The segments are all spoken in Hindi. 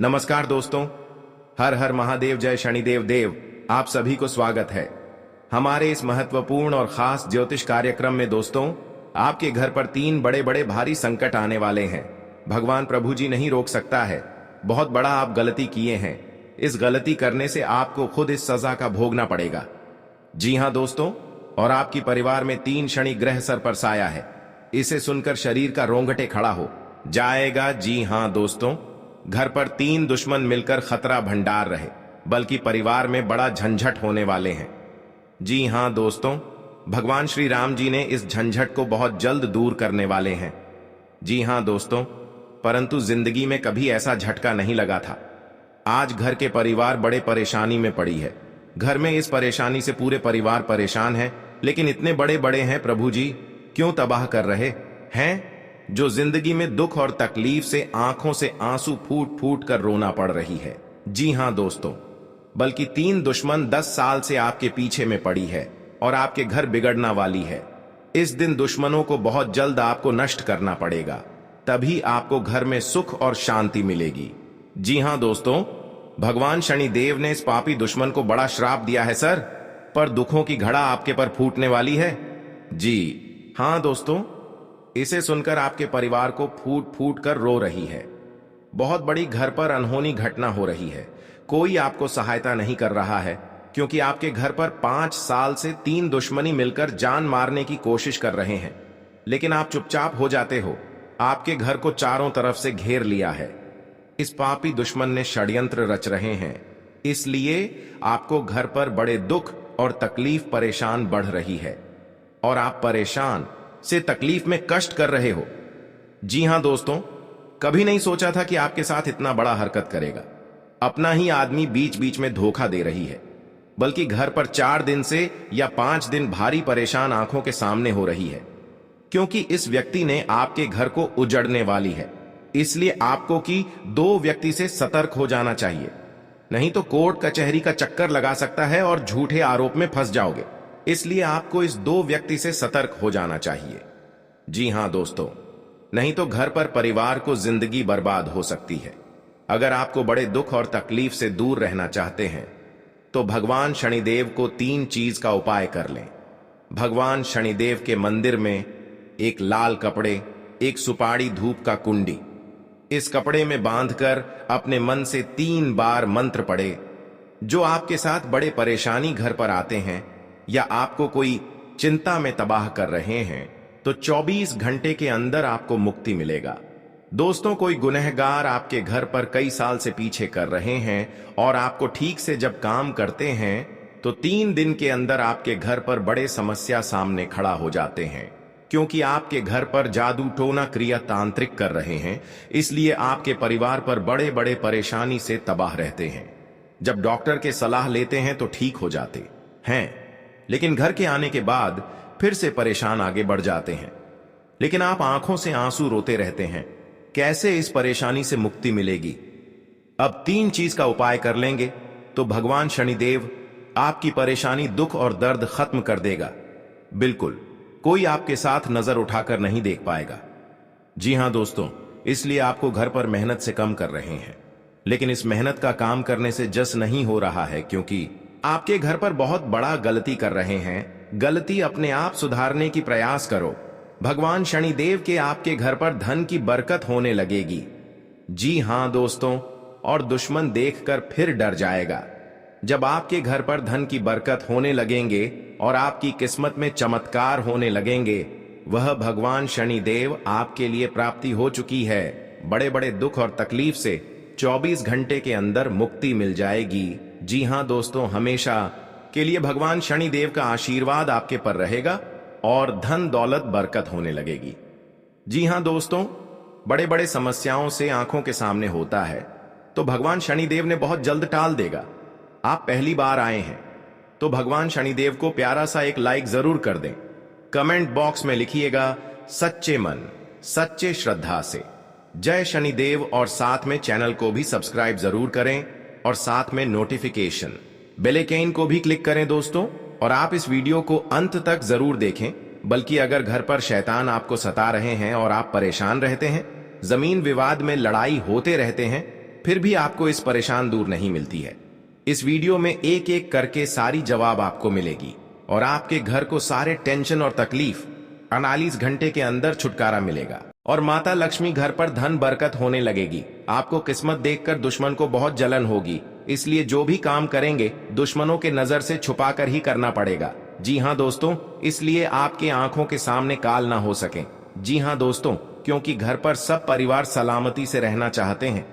नमस्कार दोस्तों, हर हर महादेव, जय शनिदेव देव। आप सभी को स्वागत है हमारे इस महत्वपूर्ण और खास ज्योतिष कार्यक्रम में। दोस्तों, आपके घर पर 3 बड़े बड़े भारी संकट आने वाले हैं। भगवान प्रभु जी नहीं रोक सकता है। बहुत बड़ा आप गलती किए हैं। इस गलती करने से आपको खुद इस सजा का भोगना पड़ेगा। जी हाँ दोस्तों, और आपकी परिवार में 3 शनि ग्रह सर पर साया है। इसे सुनकर शरीर का रोंगटे खड़ा हो जाएगा। जी हाँ दोस्तों, घर पर 3 दुश्मन मिलकर खतरा भंडार रहे, बल्कि परिवार में बड़ा झंझट होने वाले हैं। जी हां दोस्तों, भगवान श्री राम जी ने इस झंझट को बहुत जल्द दूर करने वाले हैं। जी हां दोस्तों, परंतु जिंदगी में कभी ऐसा झटका नहीं लगा था। आज घर के परिवार बड़े परेशानी में पड़ी है। घर में इस परेशानी से पूरे परिवार परेशान है। लेकिन इतने बड़े बड़े हैं प्रभु जी, क्यों तबाह कर रहे हैं? जो जिंदगी में दुख और तकलीफ से आंखों से आंसू फूट फूट कर रोना पड़ रही है। जी हां दोस्तों, बल्कि 3 दुश्मन 10 साल से आपके पीछे में पड़ी है और आपके घर बिगड़ना वाली है। इस दिन दुश्मनों को बहुत जल्द आपको नष्ट करना पड़ेगा, तभी आपको घर में सुख और शांति मिलेगी। जी हां दोस्तों, भगवान शनिदेव ने इस पापी दुश्मन को बड़ा श्राप दिया है सर, पर दुखों की घड़ा आपके पर फूटने वाली है। जी हां दोस्तों, इसे सुनकर आपके परिवार को फूट फूट कर रो रही है। बहुत बड़ी घर पर अनहोनी घटना हो रही है। कोई आपको सहायता नहीं कर रहा है, क्योंकि आपके घर पर 5 साल से 3 दुश्मनी मिलकर जान मारने की कोशिश कर रहे हैं। लेकिन आप चुपचाप हो जाते हो। आपके घर को चारों तरफ से घेर लिया है। इस पापी दुश्मन ने षड्यंत्र रच रहे हैं, इसलिए आपको घर पर बड़े दुख और तकलीफ परेशान बढ़ रही है, और आप परेशान से तकलीफ में कष्ट कर रहे हो। जी हां दोस्तों, कभी नहीं सोचा था कि आपके साथ इतना बड़ा हरकत करेगा। अपना ही आदमी बीच बीच में धोखा दे रही है, बल्कि घर पर 4 दिन से या 5 दिन भारी परेशान आंखों के सामने हो रही है, क्योंकि इस व्यक्ति ने आपके घर को उजड़ने वाली है। इसलिए आपको कि 2 व्यक्ति से सतर्क हो जाना चाहिए, नहीं तो कोर्ट कचहरी का चक्कर लगा सकता है और झूठे आरोप में फंस जाओगे। इसलिए आपको इस 2 व्यक्ति से सतर्क हो जाना चाहिए। जी हां दोस्तों, नहीं तो घर पर परिवार को जिंदगी बर्बाद हो सकती है। अगर आपको बड़े दुख और तकलीफ से दूर रहना चाहते हैं तो भगवान शनिदेव को 3 चीज का उपाय कर लें। भगवान शनिदेव के मंदिर में एक लाल कपड़े, एक सुपारी धूप का कुंडी, इस कपड़े में बांधकर अपने मन से 3 बार मंत्र पढ़े। जो आपके साथ बड़े परेशानी घर पर आते हैं या आपको कोई चिंता में तबाह कर रहे हैं, तो 24 घंटे के अंदर आपको मुक्ति मिलेगा। दोस्तों, कोई गुनहगार आपके घर पर कई साल से पीछे कर रहे हैं और आपको ठीक से जब काम करते हैं तो 3 दिन के अंदर आपके घर पर बड़े समस्या सामने खड़ा हो जाते हैं, क्योंकि आपके घर पर जादू टोना क्रिया तांत्रिक कर रहे हैं। इसलिए आपके परिवार पर बड़े बड़े परेशानी से तबाह रहते हैं। जब डॉक्टर के सलाह लेते हैं तो ठीक हो जाते हैं, लेकिन घर के आने के बाद फिर से परेशान आगे बढ़ जाते हैं। लेकिन आप आंखों से आंसू रोते रहते हैं। कैसे इस परेशानी से मुक्ति मिलेगी? अब 3 चीज का उपाय कर लेंगे तो भगवान शनिदेव आपकी परेशानी, दुख और दर्द खत्म कर देगा। बिल्कुल कोई आपके साथ नजर उठाकर नहीं देख पाएगा। जी हां दोस्तों, इसलिए आपको घर पर मेहनत से कम कर रहे हैं। लेकिन इस मेहनत का काम करने से जस नहीं हो रहा है, क्योंकि आपके घर पर बहुत बड़ा गलती कर रहे हैं। गलती अपने आप सुधारने की प्रयास करो। भगवान शनिदेव के आपके घर पर धन की बरकत होने लगेगी। जी हां दोस्तों, और दुश्मन देखकर फिर डर जाएगा। जब आपके घर पर धन की बरकत होने लगेंगे और आपकी किस्मत में चमत्कार होने लगेंगे, वह भगवान शनिदेव आपके लिए प्राप्ति हो चुकी है। बड़े बड़े दुख और तकलीफ से 24 घंटे के अंदर मुक्ति मिल जाएगी। जी हां दोस्तों, हमेशा के लिए भगवान शनिदेव का आशीर्वाद आपके पर रहेगा और धन दौलत बरकत होने लगेगी। जी हां दोस्तों, बड़े बड़े समस्याओं से आंखों के सामने होता है तो भगवान शनिदेव ने बहुत जल्द टाल देगा। आप पहली बार आए हैं तो भगवान शनिदेव को प्यारा सा एक लाइक जरूर कर दें। कमेंट बॉक्स में लिखिएगा सच्चे मन सच्चे श्रद्धा से जय शनिदेव, और साथ में चैनल को भी सब्सक्राइब जरूर करें और साथ में नोटिफिकेशन बेल आइकन को भी क्लिक करें दोस्तों। और आप इस वीडियो को अंत तक जरूर देखें। बल्कि अगर घर पर शैतान आपको सता रहे हैं और आप परेशान रहते हैं, जमीन विवाद में लड़ाई होते रहते हैं, फिर भी आपको इस परेशान दूर नहीं मिलती है। इस वीडियो में एक एक करके सारी जवाब आपको मिलेगी और आपके घर को सारे टेंशन और तकलीफ 48 घंटे के अंदर छुटकारा मिलेगा और माता लक्ष्मी घर पर धन बरकत होने लगेगी। आपको किस्मत देखकर दुश्मन को बहुत जलन होगी, इसलिए जो भी काम करेंगे दुश्मनों के नजर से छुपाकर ही करना पड़ेगा। जी हाँ दोस्तों, इसलिए आपके आंखों के सामने काल ना हो सके। जी हाँ दोस्तों, क्योंकि घर पर सब परिवार सलामती से रहना चाहते हैं,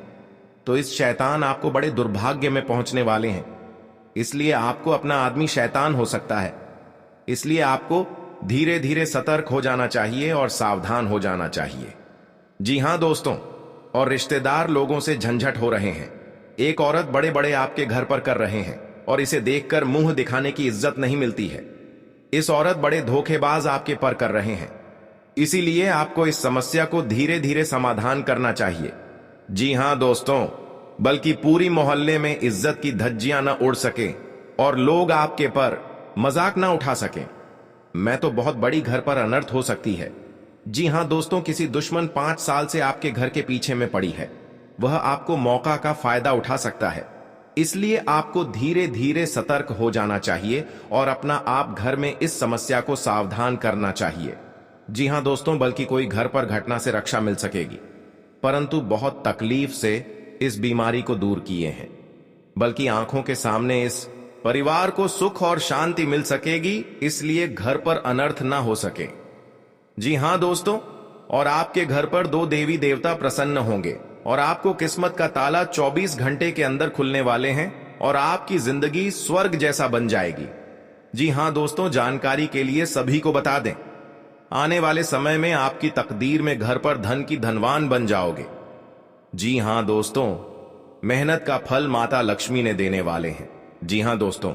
तो इस शैतान आपको बड़े दुर्भाग्य में पहुंचने वाले हैं। इसलिए आपको अपना आदमी शैतान हो सकता है, इसलिए आपको धीरे धीरे सतर्क हो जाना चाहिए और सावधान हो जाना चाहिए। जी हां दोस्तों, और रिश्तेदार लोगों से झंझट हो रहे हैं। एक औरत बड़े बड़े आपके घर पर कर रहे हैं और इसे देखकर मुंह दिखाने की इज्जत नहीं मिलती है। इस औरत बड़े धोखेबाज आपके पर कर रहे हैं, इसीलिए आपको इस समस्या को धीरे धीरे समाधान करना चाहिए। जी हां दोस्तों, बल्कि पूरी मोहल्ले में इज्जत की धज्जियां न उड़ सके और लोग आपके पर मजाक ना उठा सकें। मैं तो बहुत बड़ी घर पर अनर्थ हो सकती है। जी हां दोस्तों, किसी दुश्मन 5 साल से आपके घर के पीछे में पड़ी है। वह आपको मौका का फायदा उठा सकता है, इसलिए आपको धीरे धीरे सतर्क हो जाना चाहिए और अपना आप घर में इस समस्या को सावधान करना चाहिए। जी हां दोस्तों, बल्कि कोई घर पर घटना से रक्षा मिल सकेगी, परंतु बहुत तकलीफ से इस बीमारी को दूर किए हैं। बल्कि आंखों के सामने इस परिवार को सुख और शांति मिल सकेगी, इसलिए घर पर अनर्थ ना हो सके। जी हां दोस्तों, और आपके घर पर 2 देवी देवता प्रसन्न होंगे और आपको किस्मत का ताला 24 घंटे के अंदर खुलने वाले हैं और आपकी जिंदगी स्वर्ग जैसा बन जाएगी। जी हां दोस्तों, जानकारी के लिए सभी को बता दें, आने वाले समय में आपकी तकदीर में घर पर धन की धनवान बन जाओगे। जी हां दोस्तों, मेहनत का फल माता लक्ष्मी ने देने वाले हैं। जी हां दोस्तों,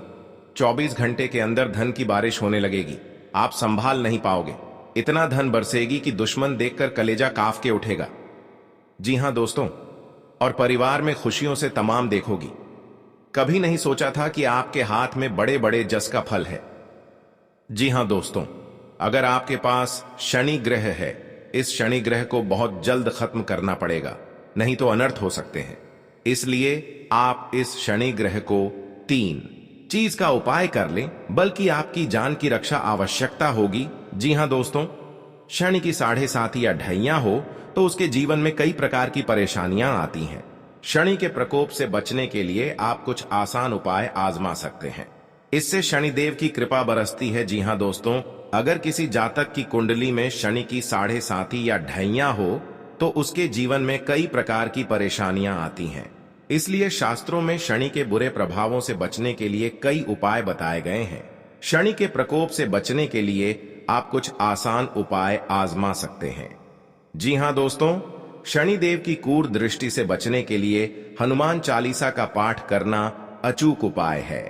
24 घंटे के अंदर धन की बारिश होने लगेगी। आप संभाल नहीं पाओगे, इतना धन बरसेगी कि दुश्मन देखकर कलेजा काफ के उठेगा। जी हां दोस्तों, और परिवार में खुशियों से तमाम देखोगी। कभी नहीं सोचा था कि आपके हाथ में बड़े बड़े जस का फल है। जी हां दोस्तों, अगर आपके पास शनि ग्रह है, इस शनि ग्रह को बहुत जल्द खत्म करना पड़ेगा, नहीं तो अनर्थ हो सकते हैं। इसलिए आप इस शनि ग्रह को 3 चीज का उपाय कर लें, बल्कि आपकी जान की रक्षा आवश्यकता होगी। जी हां दोस्तों, शनि की 7.5 या ढैया हो तो उसके जीवन में कई प्रकार की परेशानियां आती हैं। शनि के प्रकोप से बचने के लिए आप कुछ आसान उपाय आजमा सकते हैं, इससे शनिदेव की कृपा बरसती है। जी हां दोस्तों, अगर किसी जातक की कुंडली में शनि की 7.5 या ढैया हो तो उसके जीवन में कई प्रकार की परेशानियां आती हैं। इसलिए शास्त्रों में शनि के बुरे प्रभावों से बचने के लिए कई उपाय बताए गए हैं। शनि के प्रकोप से बचने के लिए आप कुछ आसान उपाय आजमा सकते हैं। जी हां दोस्तों, शनि देव की क्रूर दृष्टि से बचने के लिए हनुमान चालीसा का पाठ करना अचूक उपाय है।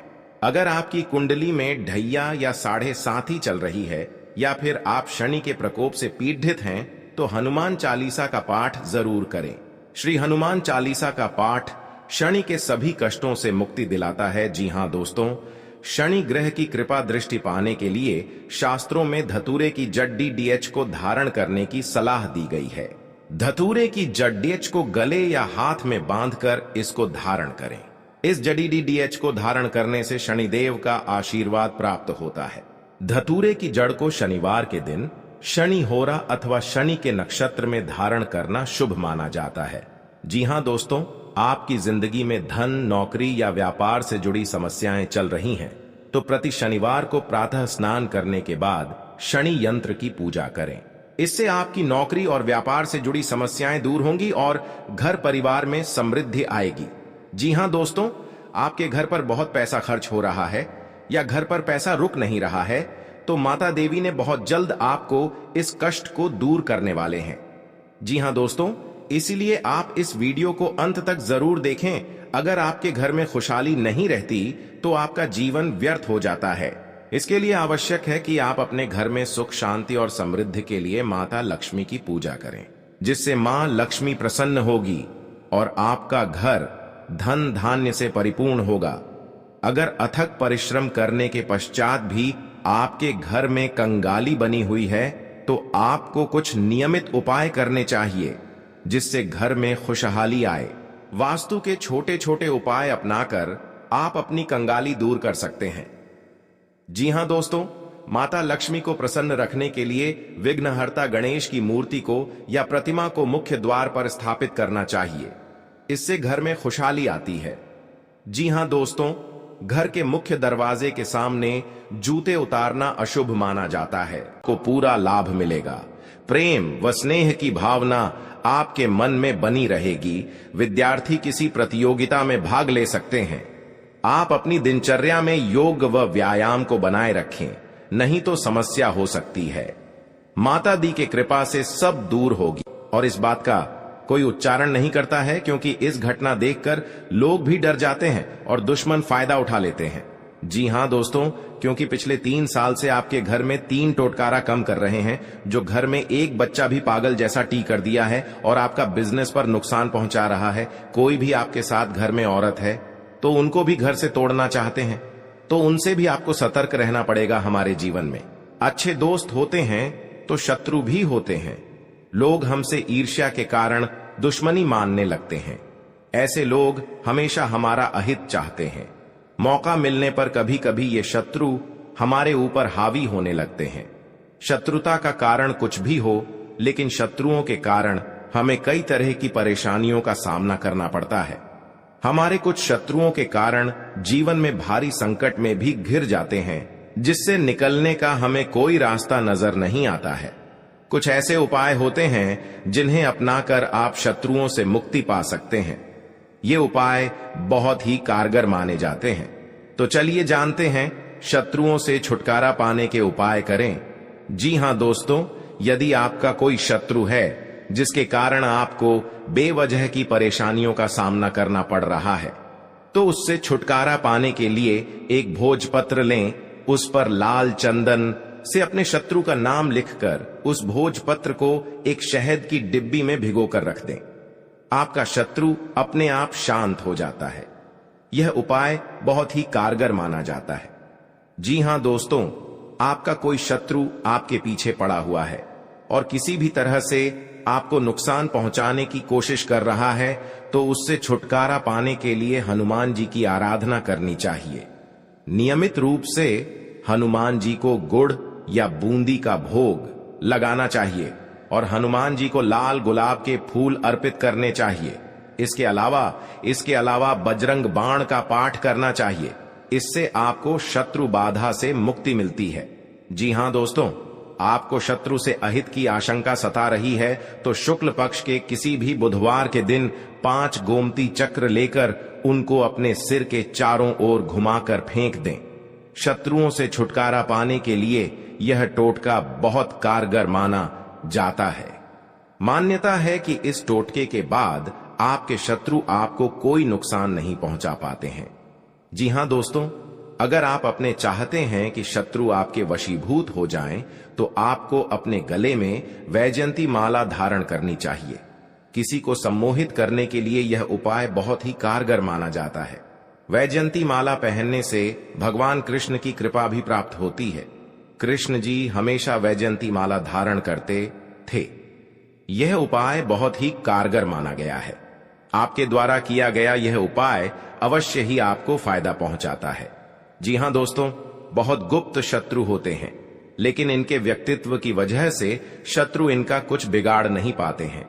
अगर आपकी कुंडली में ढैया या 7.5 चल रही है या फिर आप शनि के प्रकोप से पीड़ित हैं, तो हनुमान चालीसा का पाठ जरूर करें। श्री हनुमान चालीसा का पाठ शनि के सभी कष्टों से मुक्ति दिलाता है। जी हां दोस्तों, शनि ग्रह की कृपा दृष्टि पाने के लिए शास्त्रों में धतूरे की जड्डी DH को धारण करने की सलाह दी गई है। धतूरे की जड़ DH को गले या हाथ में बांधकर इसको धारण करें। इस जड़ी DH को धारण करने से शनिदेव का आशीर्वाद प्राप्त होता है। धतूरे की जड़ को शनिवार के दिन शनि होरा अथवा शनि के नक्षत्र में धारण करना शुभ माना जाता है। जी हां दोस्तों, आपकी जिंदगी में धन, नौकरी या व्यापार से जुड़ी समस्याएं चल रही हैं, तो प्रति शनिवार को प्रातः स्नान करने के बाद शनि यंत्र की पूजा करें। इससे आपकी नौकरी और व्यापार से जुड़ी समस्याएं दूर होंगी और घर परिवार में समृद्धि आएगी। जी हां दोस्तों, आपके घर पर बहुत पैसा खर्च हो रहा है या घर पर पैसा रुक नहीं रहा है, तो माता देवी ने बहुत जल्द आपको इस कष्ट को दूर करने वाले हैं। जी हां दोस्तों, इसीलिए आप इस वीडियो को अंत तक जरूर देखें। अगर आपके घर में खुशहाली नहीं रहती तो आपका जीवन व्यर्थ हो जाता है। इसके लिए आवश्यक है कि आप अपने घर में सुख, शांति और समृद्धि के लिए माता लक्ष्मी की पूजा करें, जिससे मां लक्ष्मी प्रसन्न होगी और आपका घर धन धान्य से परिपूर्ण होगा। अगर अथक परिश्रम करने के पश्चात भी आपके घर में कंगाली बनी हुई है, तो आपको कुछ नियमित उपाय करने चाहिए, जिससे घर में खुशहाली आए। वास्तु के छोटे छोटे उपाय अपनाकर आप अपनी कंगाली दूर कर सकते हैं। जी हां दोस्तों, माता लक्ष्मी को प्रसन्न रखने के लिए विघ्नहर्ता गणेश की मूर्ति को या प्रतिमा को मुख्य द्वार पर स्थापित करना चाहिए। इससे घर में खुशहाली आती है। जी हां दोस्तों, घर के मुख्य दरवाजे के सामने जूते उतारना अशुभ माना जाता है। को पूरा लाभ मिलेगा। प्रेम व स्नेह की भावना आपके मन में बनी रहेगी। विद्यार्थी किसी प्रतियोगिता में भाग ले सकते हैं। आप अपनी दिनचर्या में योग व व्यायाम को बनाए रखें, नहीं तो समस्या हो सकती है। माता दी के कृपा से सब दूर होगी। और इस बात का कोई उच्चारण नहीं करता है, क्योंकि इस घटना देखकर लोग भी डर जाते हैं और दुश्मन फायदा उठा लेते हैं। जी हां दोस्तों, क्योंकि पिछले 3 साल से आपके घर में 3 टोटकारा कम कर रहे हैं, जो घर में एक बच्चा भी पागल जैसा टी कर दिया है और आपका बिजनेस पर नुकसान पहुंचा रहा है। कोई भी आपके साथ घर में औरत है तो उनको भी घर से तोड़ना चाहते हैं, तो उनसे भी आपको सतर्क रहना पड़ेगा। हमारे जीवन में अच्छे दोस्त होते हैं तो शत्रु भी होते हैं। लोग हमसे ईर्ष्या के कारण दुश्मनी मानने लगते हैं। ऐसे लोग हमेशा हमारा अहित चाहते हैं। मौका मिलने पर कभी कभी ये शत्रु हमारे ऊपर हावी होने लगते हैं। शत्रुता का कारण कुछ भी हो, लेकिन शत्रुओं के कारण हमें कई तरह की परेशानियों का सामना करना पड़ता है। हमारे कुछ शत्रुओं के कारण जीवन में भारी संकट में भी घिर जाते हैं, जिससे निकलने का हमें कोई रास्ता नजर नहीं आता है। कुछ ऐसे उपाय होते हैं जिन्हें अपनाकर आप शत्रुओं से मुक्ति पा सकते हैं। ये उपाय बहुत ही कारगर माने जाते हैं। तो चलिए जानते हैं शत्रुओं से छुटकारा पाने के उपाय करें। जी हां दोस्तों, यदि आपका कोई शत्रु है जिसके कारण आपको बेवजह की परेशानियों का सामना करना पड़ रहा है, तो उससे छुटकारा पाने के लिए एक भोजपत्र लें। उस पर लाल चंदन से अपने शत्रु का नाम लिखकर उस भोजपत्र को एक शहद की डिब्बी में भिगोकर रख दें। आपका शत्रु अपने आप शांत हो जाता है। यह उपाय बहुत ही कारगर माना जाता है। जी हां दोस्तों, आपका कोई शत्रु आपके पीछे पड़ा हुआ है और किसी भी तरह से आपको नुकसान पहुंचाने की कोशिश कर रहा है, तो उससे छुटकारा पाने के लिए हनुमान जी की आराधना करनी चाहिए। नियमित रूप से हनुमान जी को गुड़ या बूंदी का भोग लगाना चाहिए और हनुमान जी को लाल गुलाब के फूल अर्पित करने चाहिए। इसके अलावा बजरंग बाण का पाठ करना चाहिए। इससे आपको शत्रु बाधा से मुक्ति मिलती है। जी हां दोस्तों, आपको शत्रु से अहित की आशंका सता रही है तो शुक्ल पक्ष के किसी भी बुधवार के दिन 5 गोमती चक्र लेकर उनको अपने सिर के चारों ओर घुमाकर फेंक दें। शत्रुओं से छुटकारा पाने के लिए यह टोटका बहुत कारगर माना जाता है। मान्यता है कि इस टोटके के बाद आपके शत्रु आपको कोई नुकसान नहीं पहुंचा पाते हैं। जी हां दोस्तों, अगर आप अपने चाहते हैं कि शत्रु आपके वशीभूत हो जाएं, तो आपको अपने गले में वैजयंती माला धारण करनी चाहिए। किसी को सम्मोहित करने के लिए यह उपाय बहुत ही कारगर माना जाता है। वैजयंती माला पहनने से भगवान कृष्ण की कृपा भी प्राप्त होती है। कृष्ण जी हमेशा वैजयंती माला धारण करते थे। यह उपाय बहुत ही कारगर माना गया है। आपके द्वारा किया गया यह उपाय अवश्य ही आपको फायदा पहुंचाता है। जी हां दोस्तों, बहुत गुप्त शत्रु होते हैं, लेकिन इनके व्यक्तित्व की वजह से शत्रु इनका कुछ बिगाड़ नहीं पाते हैं।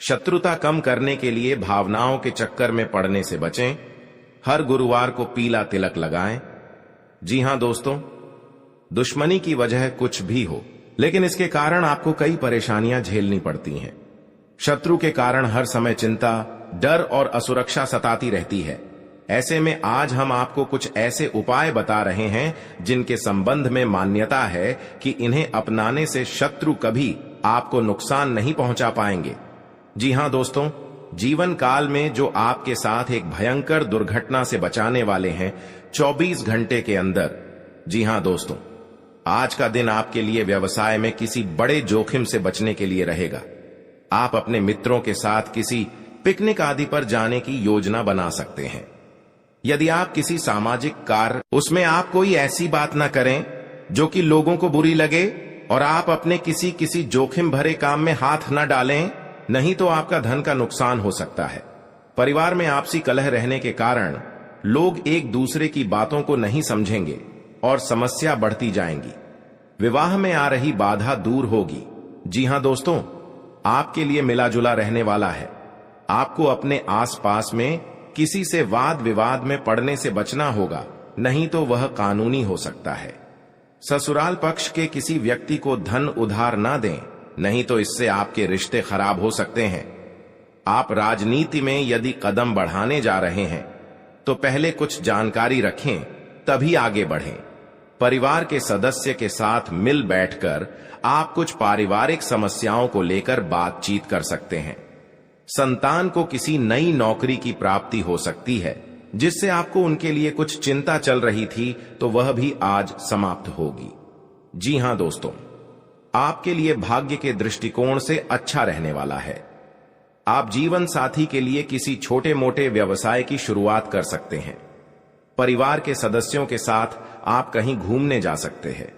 शत्रुता कम करने के लिए भावनाओं के चक्कर में पड़ने से बचें। हर गुरुवार को पीला तिलक लगाएं। जी हां दोस्तों, दुश्मनी की वजह कुछ भी हो, लेकिन इसके कारण आपको कई परेशानियां झेलनी पड़ती हैं। शत्रु के कारण हर समय चिंता, डर और असुरक्षा सताती रहती है। ऐसे में आज हम आपको कुछ ऐसे उपाय बता रहे हैं जिनके संबंध में मान्यता है कि इन्हें अपनाने से शत्रु कभी आपको नुकसान नहीं पहुंचा पाएंगे। जी हां दोस्तों, जीवन काल में जो आपके साथ एक भयंकर दुर्घटना से बचाने वाले हैं 24 घंटे के अंदर। जी हां दोस्तों, आज का दिन आपके लिए व्यवसाय में किसी बड़े जोखिम से बचने के लिए रहेगा। आप अपने मित्रों के साथ किसी पिकनिक आदि पर जाने की योजना बना सकते हैं। यदि आप किसी सामाजिक कार्य, उसमें आप कोई ऐसी बात ना करें जो कि लोगों को बुरी लगे, और आप अपने किसी जोखिम भरे काम में हाथ न डालें, नहीं तो आपका धन का नुकसान हो सकता है। परिवार में आपसी कलह रहने के कारण लोग एक दूसरे की बातों को नहीं समझेंगे और समस्या बढ़ती जाएंगी। विवाह में आ रही बाधा दूर होगी। जी हां दोस्तों, आपके लिए मिला जुला रहने वाला है। आपको अपने आसपास में किसी से वाद विवाद में पड़ने से बचना होगा, नहीं तो वह कानूनी हो सकता है। ससुराल पक्ष के किसी व्यक्ति को धन उधार ना दें, नहीं तो इससे आपके रिश्ते खराब हो सकते हैं। आप राजनीति में यदि कदम बढ़ाने जा रहे हैं तो पहले कुछ जानकारी रखें, तभी आगे बढ़ें। परिवार के सदस्य के साथ मिल बैठकर आप कुछ पारिवारिक समस्याओं को लेकर बातचीत कर सकते हैं। संतान को किसी नई नौकरी की प्राप्ति हो सकती है, जिससे आपको उनके लिए कुछ चिंता चल रही थी तो वह भी आज समाप्त होगी। जी हां दोस्तों, आपके लिए भाग्य के दृष्टिकोण से अच्छा रहने वाला है। आप जीवन साथी के लिए किसी छोटे मोटे व्यवसाय की शुरुआत कर सकते हैं। परिवार के सदस्यों के साथ आप कहीं घूमने जा सकते हैं।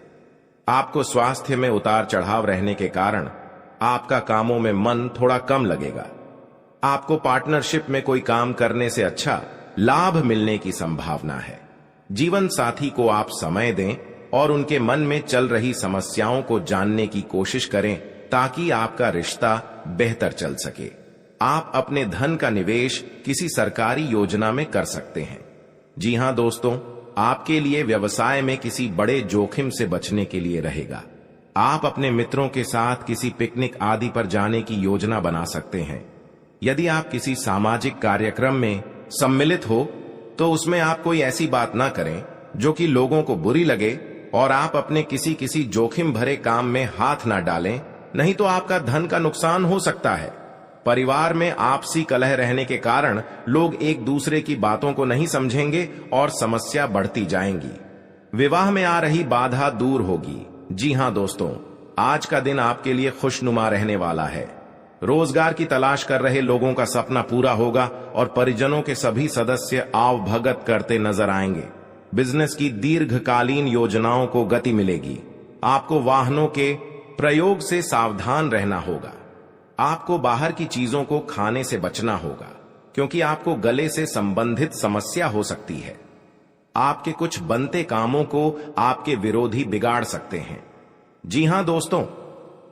आपको स्वास्थ्य में उतार चढ़ाव रहने के कारण आपका कामों में मन थोड़ा कम लगेगा। आपको पार्टनरशिप में कोई काम करने से अच्छा लाभ मिलने की संभावना है। जीवन साथी को आप समय दें और उनके मन में चल रही समस्याओं को जानने की कोशिश करें, ताकि आपका रिश्ता बेहतर चल सके। आप अपने धन का निवेश किसी सरकारी योजना में कर सकते हैं। जी हां दोस्तों, आपके लिए व्यवसाय में किसी बड़े जोखिम से बचने के लिए रहेगा। आप अपने मित्रों के साथ किसी पिकनिक आदि पर जाने की योजना बना सकते हैं। यदि आप किसी सामाजिक कार्यक्रम में सम्मिलित हो तो उसमें आप कोई ऐसी बात ना करें जो कि लोगों को बुरी लगे, और आप अपने किसी जोखिम भरे काम में हाथ ना डालें, नहीं तो आपका धन का नुकसान हो सकता है। परिवार में आपसी कलह रहने के कारण लोग एक दूसरे की बातों को नहीं समझेंगे और समस्या बढ़ती जाएंगी। विवाह में आ रही बाधा दूर होगी। जी हां दोस्तों, आज का दिन आपके लिए खुशनुमा रहने वाला है। रोजगार की तलाश कर रहे लोगों का सपना पूरा होगा और परिजनों के सभी सदस्य आवभगत करते नजर आएंगे। बिजनेस की दीर्घकालीन योजनाओं को गति मिलेगी। आपको वाहनों के प्रयोग से सावधान रहना होगा। आपको बाहर की चीजों को खाने से बचना होगा, क्योंकि आपको गले से संबंधित समस्या हो सकती है। आपके कुछ बनते कामों को आपके विरोधी बिगाड़ सकते हैं। जी हां दोस्तों,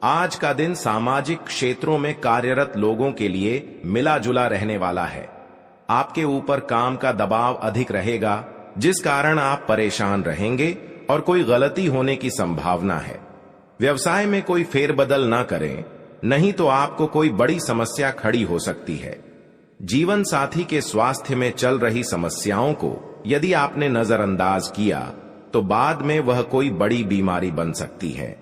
आज का दिन सामाजिक क्षेत्रों में कार्यरत लोगों के लिए मिला जुला रहने वाला है। आपके ऊपर काम का दबाव अधिक रहेगा, जिस कारण आप परेशान रहेंगे और कोई गलती होने की संभावना है। व्यवसाय में कोई फेरबदल ना करें, नहीं तो आपको कोई बड़ी समस्या खड़ी हो सकती है। जीवन साथी के स्वास्थ्य में चल रही समस्याओं को यदि आपने नजरअंदाज किया तो बाद में वह कोई बड़ी बीमारी बन सकती है।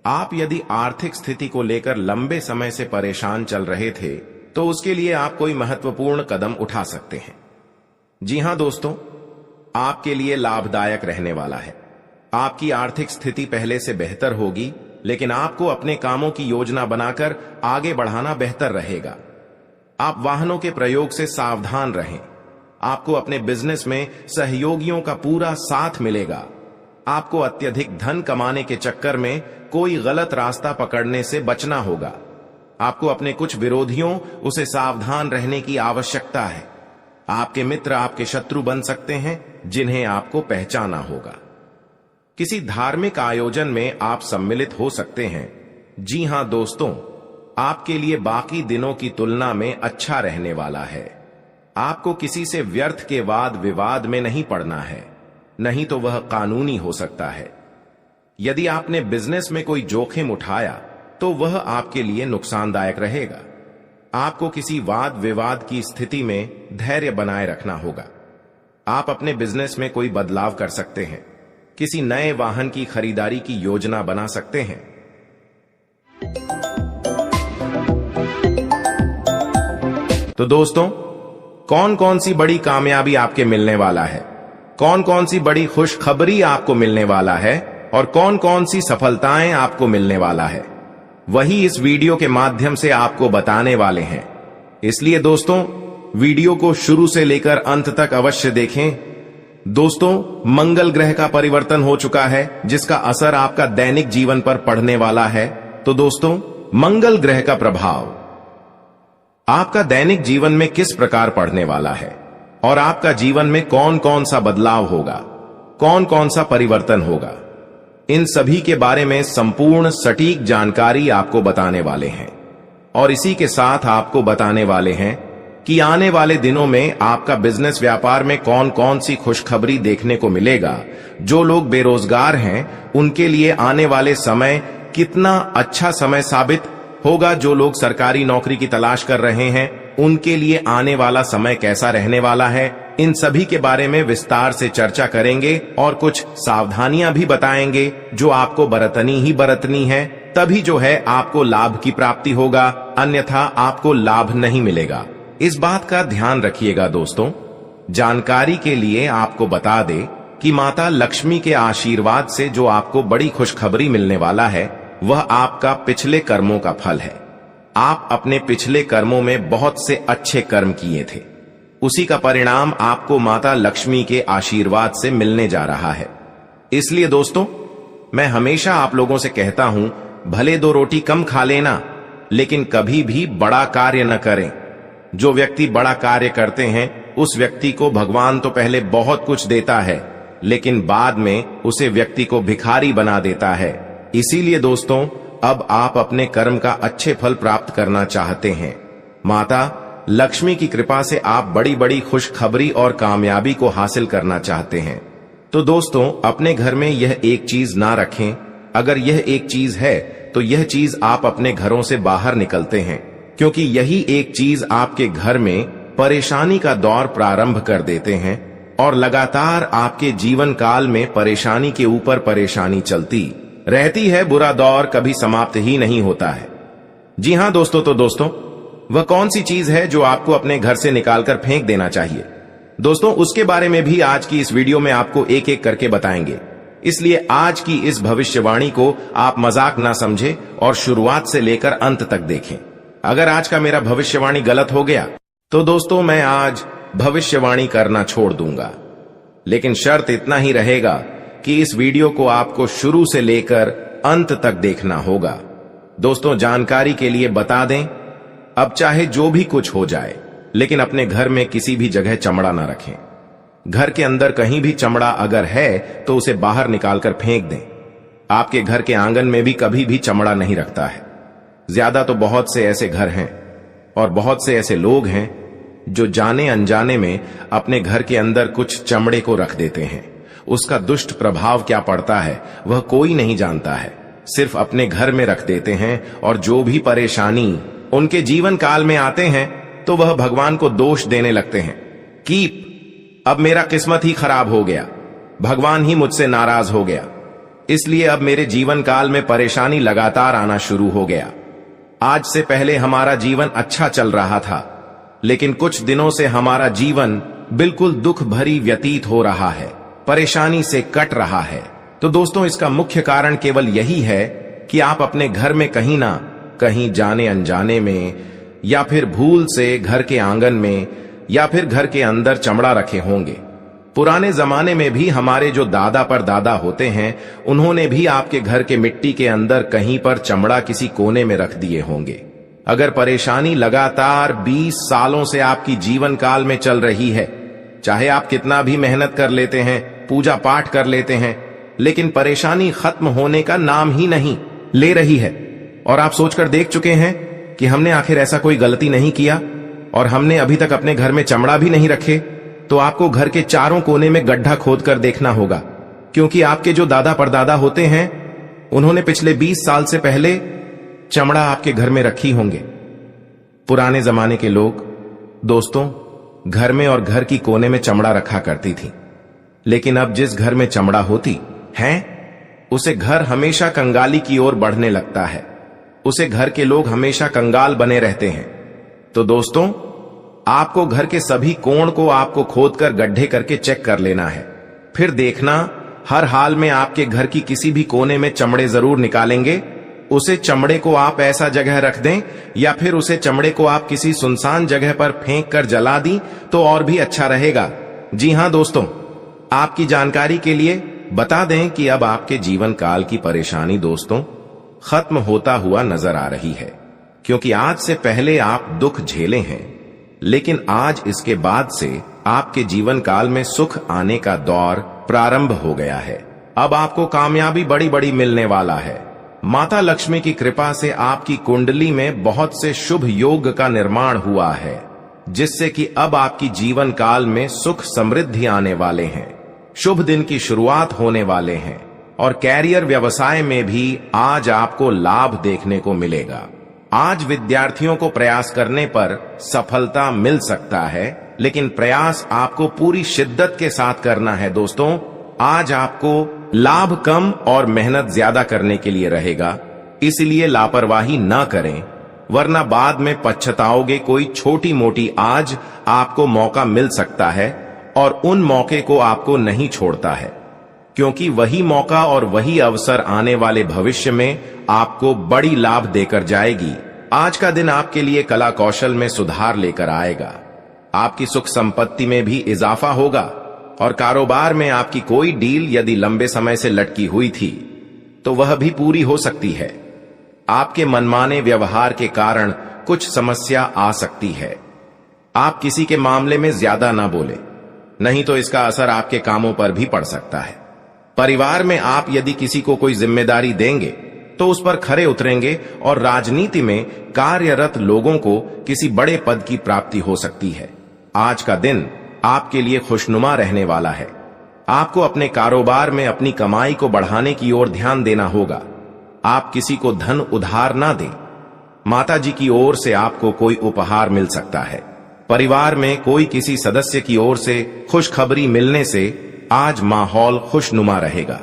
आप यदि आर्थिक स्थिति को लेकर लंबे समय से परेशान चल रहे थे तो उसके लिए आप कोई महत्वपूर्ण कदम उठा सकते हैं। जी हां दोस्तों, आपके लिए लाभदायक रहने वाला है। आपकी आर्थिक स्थिति पहले से बेहतर होगी, लेकिन आपको अपने कामों की योजना बनाकर आगे बढ़ाना बेहतर रहेगा। आप वाहनों के प्रयोग से सावधान रहें। आपको अपने बिजनेस में सहयोगियों का पूरा साथ मिलेगा। आपको अत्यधिक धन कमाने के चक्कर में कोई गलत रास्ता पकड़ने से बचना होगा। आपको अपने कुछ विरोधियों उसे सावधान रहने की आवश्यकता है। आपके मित्र आपके शत्रु बन सकते हैं, जिन्हें आपको पहचाना होगा। किसी धार्मिक आयोजन में आप सम्मिलित हो सकते हैं। जी हां दोस्तों, आपके लिए बाकी दिनों की तुलना में अच्छा रहने वाला है। आपको किसी से व्यर्थ के वाद विवाद में नहीं पड़ना है, नहीं तो वह कानूनी हो सकता है। यदि आपने बिजनेस में कोई जोखिम उठाया तो वह आपके लिए नुकसानदायक रहेगा। आपको किसी वाद विवाद की स्थिति में धैर्य बनाए रखना होगा। आप अपने बिजनेस में कोई बदलाव कर सकते हैं। किसी नए वाहन की खरीदारी की योजना बना सकते हैं। तो दोस्तों, कौन कौन सी बड़ी कामयाबी आपके मिलने वाला है, कौन कौन सी बड़ी खुशखबरी आपको मिलने वाला है और कौन कौन सी सफलताएं आपको मिलने वाला है, वही इस वीडियो के माध्यम से आपको बताने वाले हैं। इसलिए दोस्तों, वीडियो को शुरू से लेकर अंत तक अवश्य देखें। दोस्तों, मंगल ग्रह का परिवर्तन हो चुका है, जिसका असर आपका दैनिक जीवन पर पड़ने वाला है। तो दोस्तों, मंगल ग्रह का प्रभाव आपका दैनिक जीवन में किस प्रकार पड़ने वाला है और आपका जीवन में कौन कौन सा बदलाव होगा, कौन कौन सा परिवर्तन होगा, इन सभी के बारे में संपूर्ण सटीक जानकारी आपको बताने वाले हैं। और इसी के साथ आपको बताने वाले हैं कि आने वाले दिनों में आपका बिजनेस व्यापार में कौन कौन सी खुशखबरी देखने को मिलेगा। जो लोग बेरोजगार हैं उनके लिए आने वाले समय कितना अच्छा समय साबित होगा। जो लोग सरकारी नौकरी की तलाश कर रहे हैं उनके लिए आने वाला समय कैसा रहने वाला है, इन सभी के बारे में विस्तार से चर्चा करेंगे और कुछ सावधानियां भी बताएंगे जो आपको बरतनी ही बरतनी है, तभी जो है आपको लाभ की प्राप्ति होगा, अन्यथा आपको लाभ नहीं मिलेगा। इस बात का ध्यान रखिएगा दोस्तों। जानकारी के लिए आपको बता दे कि माता लक्ष्मी के आशीर्वाद से जो आपको बड़ी खुशखबरी मिलने वाला है वह आपका पिछले कर्मों का फल है। आप अपने पिछले कर्मों में बहुत से अच्छे कर्म किए थे, उसी का परिणाम आपको माता लक्ष्मी के आशीर्वाद से मिलने जा रहा है। इसलिए दोस्तों, मैं हमेशा आप लोगों से कहता हूं, भले 2 रोटी कम खा लेना, लेकिन कभी भी बड़ा कार्य न करें। जो व्यक्ति बड़ा कार्य करते हैं उस व्यक्ति को भगवान तो पहले बहुत कुछ देता है, लेकिन बाद में उसे व्यक्ति को भिखारी बना देता है। इसीलिए दोस्तों, अब आप अपने कर्म का अच्छे फल प्राप्त करना चाहते हैं। माता लक्ष्मी की कृपा से आप बड़ी बड़ी खुशखबरी और कामयाबी को हासिल करना चाहते हैं। तो दोस्तों, अपने घर में यह एक चीज ना रखें। अगर यह एक चीज है तो यह चीज आप अपने घरों से बाहर निकलते हैं, क्योंकि यही एक चीज आपके घर में परेशानी का दौर प्रारंभ कर देते हैं और लगातार आपके जीवन काल में परेशानी के ऊपर परेशानी चलती रहती है। बुरा दौर कभी समाप्त ही नहीं होता है। जी हां दोस्तों, तो दोस्तों, वह कौन सी चीज है जो आपको अपने घर से निकालकर फेंक देना चाहिए? दोस्तों, उसके बारे में भी आज की इस वीडियो में आपको एक एक करके बताएंगे। इसलिए आज की इस भविष्यवाणी को आप मजाक ना समझे और शुरुआत से लेकर अंत तक देखें। अगर आज का मेरा भविष्यवाणी गलत हो गया तो दोस्तों, मैं आज भविष्यवाणी करना छोड़ दूंगा। लेकिन शर्त इतना ही रहेगा कि इस वीडियो को आपको शुरू से लेकर अंत तक देखना होगा। दोस्तों, जानकारी के लिए बता दें, अब चाहे जो भी कुछ हो जाए, लेकिन अपने घर में किसी भी जगह चमड़ा ना रखें। घर के अंदर कहीं भी चमड़ा अगर है तो उसे बाहर निकालकर फेंक दें। आपके घर के आंगन में भी कभी भी चमड़ा नहीं रखता है। ज्यादा तो बहुत से ऐसे घर हैं और बहुत से ऐसे लोग हैं जो जाने अनजाने में अपने घर के अंदर कुछ चमड़े को रख देते हैं। उसका दुष्ट प्रभाव क्या पड़ता है वह कोई नहीं जानता है, सिर्फ अपने घर में रख देते हैं और जो भी परेशानी उनके जीवन काल में आते हैं तो वह भगवान को दोष देने लगते हैं कि अब मेरा किस्मत ही खराब हो गया, भगवान ही मुझसे नाराज हो गया, इसलिए अब मेरे जीवन काल में परेशानी लगातार आना शुरू हो गया। आज से पहले हमारा जीवन अच्छा चल रहा था, लेकिन कुछ दिनों से हमारा जीवन बिल्कुल दुख भरी व्यतीत हो रहा है, परेशानी से कट रहा है। तो दोस्तों, इसका मुख्य कारण केवल यही है कि आप अपने घर में कहीं ना कहीं जाने अनजाने में या फिर भूल से घर के आंगन में या फिर घर के अंदर चमड़ा रखे होंगे। पुराने जमाने में भी हमारे जो दादा पर दादा होते हैं उन्होंने भी आपके घर के मिट्टी के अंदर कहीं पर चमड़ा किसी कोने में रख दिए होंगे। अगर परेशानी लगातार 20 सालों से आपकी जीवन काल में चल रही है, चाहे आप कितना भी मेहनत कर लेते हैं, पूजा पाठ कर लेते हैं, लेकिन परेशानी खत्म होने का नाम ही नहीं ले रही है, और आप सोचकर देख चुके हैं कि हमने आखिर ऐसा कोई गलती नहीं किया और हमने अभी तक अपने घर में चमड़ा भी नहीं रखे, तो आपको घर के चारों कोने में गड्ढा खोद कर देखना होगा, क्योंकि आपके जो दादा परदादा होते हैं उन्होंने पिछले 20 साल से पहले चमड़ा आपके घर में रखी होंगे। पुराने जमाने के लोग दोस्तों घर में और घर की कोने में चमड़ा रखा करती थी, लेकिन अब जिस घर में चमड़ा होती है उसे घर हमेशा कंगाली की ओर बढ़ने लगता है, उसे घर के लोग हमेशा कंगाल बने रहते हैं। तो दोस्तों, आपको घर के सभी कोण को आपको खोदकर गड्ढे करके चेक कर लेना है, फिर देखना हर हाल में आपके घर की किसी भी कोने में चमड़े जरूर निकालेंगे। उसे चमड़े को आप ऐसा जगह रख दें या फिर उसे चमड़े को आप किसी सुनसान जगह पर फेंक कर जला दी तो और भी अच्छा रहेगा। जी हां दोस्तों, आपकी जानकारी के लिए बता दें कि अब आपके जीवन काल की परेशानी दोस्तों खत्म होता हुआ नजर आ रही है। क्योंकि आज से पहले आप दुख झेले हैं, लेकिन आज इसके बाद से आपके जीवन काल में सुख आने का दौर प्रारंभ हो गया है। अब आपको कामयाबी बड़ी बड़ी मिलने वाला है। माता लक्ष्मी की कृपा से आपकी कुंडली में बहुत से शुभ योग का निर्माण हुआ है, जिससे कि अब आपकी जीवन काल में सुख समृद्धि आने वाले हैं, शुभ दिन की शुरुआत होने वाले हैं और कैरियर व्यवसाय में भी आज आपको लाभ देखने को मिलेगा। आज विद्यार्थियों को प्रयास करने पर सफलता मिल सकता है, लेकिन प्रयास आपको पूरी शिद्दत के साथ करना है दोस्तों। आज आपको लाभ कम और मेहनत ज्यादा करने के लिए रहेगा, इसलिए लापरवाही ना करें, वरना बाद में पछताओगे। कोई छोटी मोटी आज आपको मौका मिल सकता है और उन मौके को आपको नहीं छोड़ता है, क्योंकि वही मौका और वही अवसर आने वाले भविष्य में आपको बड़ी लाभ देकर जाएगी। आज का दिन आपके लिए कला कौशल में सुधार लेकर आएगा। आपकी सुख संपत्ति में भी इजाफा होगा और कारोबार में आपकी कोई डील यदि लंबे समय से लटकी हुई थी तो वह भी पूरी हो सकती है। आपके मनमाने व्यवहार के कारण कुछ समस्या आ सकती है। आप किसी के मामले में ज्यादा ना बोले, नहीं तो इसका असर आपके कामों पर भी पड़ सकता है। परिवार में आप यदि किसी को कोई जिम्मेदारी देंगे तो उस पर खरे उतरेंगे और राजनीति में कार्यरत लोगों को किसी बड़े पद की प्राप्ति हो सकती है। आज का दिन आपके लिए खुशनुमा रहने वाला है। आपको अपने कारोबार में अपनी कमाई को बढ़ाने की ओर ध्यान देना होगा। आप किसी को धन उधार ना दें। माता जी की ओर से आपको कोई उपहार मिल सकता है। परिवार में कोई किसी सदस्य की ओर से खुशखबरी मिलने से आज माहौल खुशनुमा रहेगा।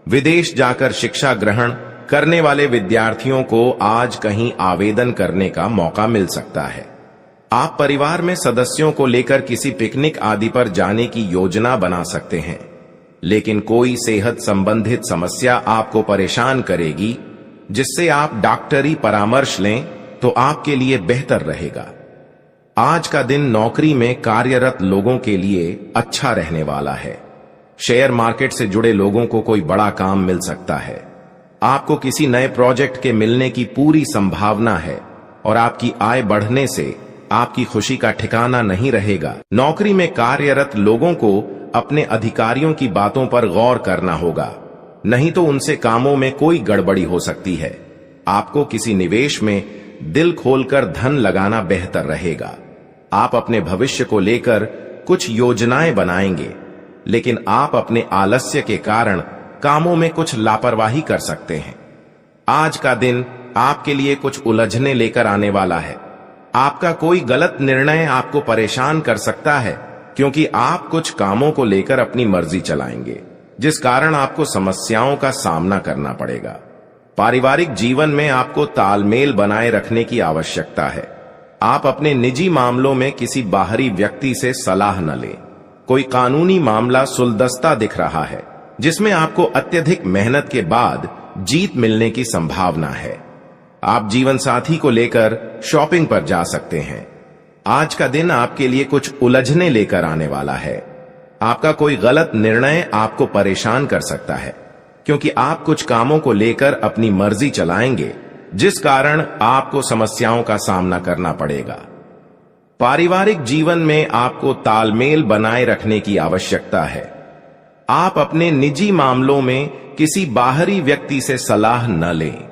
विदेश जाकर शिक्षा ग्रहण करने वाले विद्यार्थियों को आज कहीं आवेदन करने का मौका मिल सकता है। आप परिवार में सदस्यों को लेकर किसी पिकनिक आदि पर जाने की योजना बना सकते हैं, लेकिन कोई सेहत संबंधित समस्या आपको परेशान करेगी, जिससे आप डॉक्टरी परामर्श लें तो आपके लिए बेहतर रहेगा। आज का दिन नौकरी में कार्यरत लोगों के लिए अच्छा रहने वाला है। शेयर मार्केट से जुड़े लोगों को कोई बड़ा काम मिल सकता है। आपको किसी नए प्रोजेक्ट के मिलने की पूरी संभावना है और आपकी आय बढ़ने से आपकी खुशी का ठिकाना नहीं रहेगा। नौकरी में कार्यरत लोगों को अपने अधिकारियों की बातों पर गौर करना होगा, नहीं तो उनसे कामों में कोई गड़बड़ी हो सकती है। आपको किसी निवेश में दिल खोलकर धन लगाना बेहतर रहेगा। आप अपने भविष्य को लेकर कुछ योजनाएं बनाएंगे, लेकिन आप अपने आलस्य के कारण कामों में कुछ लापरवाही कर सकते हैं। आज का दिन आपके लिए कुछ उलझने लेकर आने वाला है। आपका कोई गलत निर्णय आपको परेशान कर सकता है, क्योंकि आप कुछ कामों को लेकर अपनी मर्जी चलाएंगे, जिस कारण आपको समस्याओं का सामना करना पड़ेगा। पारिवारिक जीवन में आपको तालमेल बनाए रखने की आवश्यकता है। आप अपने निजी मामलों में किसी बाहरी व्यक्ति से सलाह न लें। कोई कानूनी मामला सुलझता दिख रहा है, जिसमें आपको अत्यधिक मेहनत के बाद जीत मिलने की संभावना है। आप जीवन साथी को लेकर शॉपिंग पर जा सकते हैं। आज का दिन आपके लिए कुछ उलझने लेकर आने वाला है। आपका कोई गलत निर्णय आपको परेशान कर सकता है, क्योंकि आप कुछ कामों को लेकर अपनी मर्जी चलाएंगे, जिस कारण आपको समस्याओं का सामना करना पड़ेगा। पारिवारिक जीवन में आपको तालमेल बनाए रखने की आवश्यकता है। आप अपने निजी मामलों में किसी बाहरी व्यक्ति से सलाह न लें।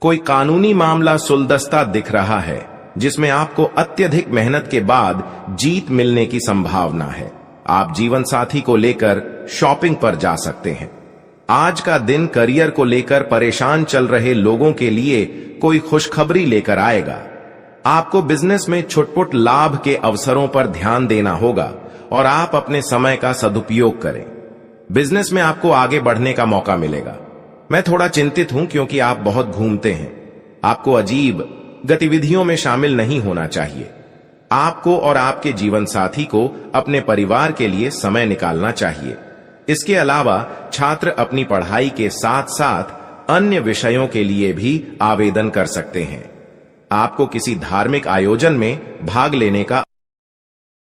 कोई कानूनी मामला सुलझता दिख रहा है, जिसमें आपको अत्यधिक मेहनत के बाद जीत मिलने की संभावना है। आप जीवन साथी को लेकर शॉपिंग पर जा सकते हैं। आज का दिन करियर को लेकर परेशान चल रहे लोगों के लिए कोई खुशखबरी लेकर आएगा। आपको बिजनेस में छुटपुट लाभ के अवसरों पर ध्यान देना होगा और आप अपने समय का सदुपयोग करें। बिजनेस में आपको आगे बढ़ने का मौका मिलेगा। मैं थोड़ा चिंतित हूं, क्योंकि आप बहुत घूमते हैं। आपको अजीब गतिविधियों में शामिल नहीं होना चाहिए। आपको और आपके जीवन साथी को अपने परिवार के लिए समय निकालना चाहिए। इसके अलावा छात्र अपनी पढ़ाई के साथ साथ अन्य विषयों के लिए भी आवेदन कर सकते हैं। आपको किसी धार्मिक आयोजन में भाग लेने का